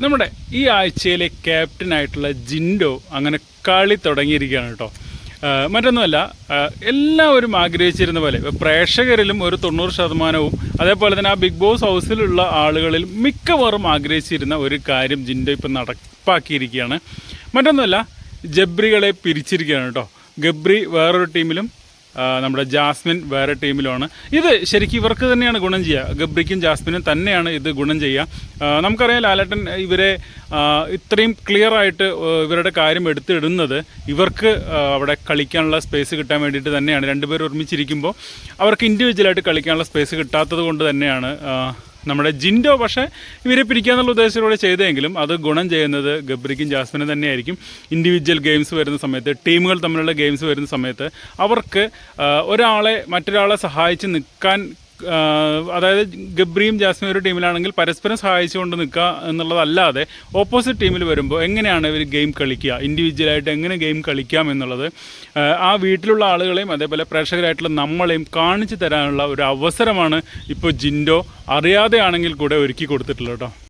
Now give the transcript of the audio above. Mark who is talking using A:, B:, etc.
A: നമ്മുടെ ഈ ആഴ്ചയിലെ ക്യാപ്റ്റനായിട്ടുള്ള ജിൻഡോ അങ്ങനെ കളി തുടങ്ങിയിരിക്കുകയാണ് കേട്ടോ. മറ്റൊന്നുമല്ല, എല്ലാവരും ആഗ്രഹിച്ചിരുന്ന പോലെ പ്രേക്ഷകരിലും ഒരു 90%, അതേപോലെ തന്നെ ആ ബിഗ് ബോസ് ഹൗസിലുള്ള ആളുകളിൽ മിക്കവാറും ആഗ്രഹിച്ചിരുന്ന ഒരു കാര്യം ജിൻഡോ ഇപ്പം നടപ്പാക്കിയിരിക്കുകയാണ്. മറ്റൊന്നുമല്ല, ജബ്രികളെ പിരിച്ചിരിക്കുകയാണ് കേട്ടോ. ഗബ്രി വേറൊരു ടീമിലും നമ്മുടെ ജാസ്മിൻ വേറെ ടീമിലുമാണ്. ഇത് ശരിക്കും ഇവർക്ക് തന്നെയാണ് ഗുണം ചെയ്യുക. ഗബ്രിക്കും ജാസ്മിനും തന്നെയാണ് ഇത് ഗുണം ചെയ്യുക. നമുക്കറിയാം ലാലേട്ടൻ ഇവരെ ഇത്രയും ക്ലിയറായിട്ട് ഇവരുടെ കാര്യം എടുത്തിടുന്നത് ഇവർക്ക് അവിടെ കളിക്കാനുള്ള സ്പേസ് കിട്ടാൻ വേണ്ടിയിട്ട് തന്നെയാണ്. രണ്ടുപേരും ഒരുമിച്ചിരിക്കുമ്പോൾ അവർക്ക് ഇൻഡിവിജ്വലായിട്ട് കളിക്കാനുള്ള സ്പേസ് കിട്ടാത്തത് കൊണ്ട് തന്നെയാണ് നമ്മുടെ ജിൻഡോ പക്ഷേ ഇവരെ പിരിക്കാന്നുള്ള ഉദ്ദേശത്തോടെ ചെയ്തെങ്കിലും അത് ഗുണം ചെയ്യുന്നത് ഗബ്രിക്കും ജാസ്മിനും തന്നെയായിരിക്കും. ഇൻഡിവിജ്വൽ ഗെയിംസ് വരുന്ന സമയത്ത്, ടീമുകൾ തമ്മിലുള്ള ഗെയിംസ് വരുന്ന സമയത്ത് അവർക്ക് മറ്റൊരാളെ സഹായിച്ച് നിൽക്കാൻ, അതായത് ഗബ്രിയും ജാസ്മിനും ഒരു ടീമിലാണെങ്കിൽ പരസ്പരം സഹായിച്ചുകൊണ്ട് നിൽക്കുക എന്നുള്ളതല്ലാതെ ഓപ്പോസിറ്റ് ടീമിൽ വരുമ്പോൾ എങ്ങനെയാണ് ഇവർ ഗെയിം കളിക്കുക, ഇൻഡിവിജ്വലായിട്ട് എങ്ങനെ ഗെയിം കളിക്കാം എന്നുള്ളത് ആ വീട്ടിലുള്ള ആളുകളെയും അതേപോലെ പ്രേക്ഷകരായിട്ടുള്ള നമ്മളെയും കാണിച്ചു തരാനുള്ള ഒരു അവസരമാണ് ഇപ്പോൾ ജിൻഡോ അറിയാതെ ആണെങ്കിൽ കൂടെ ഒരുക്കി കൊടുത്തിട്ടുള്ളത് കേട്ടോ.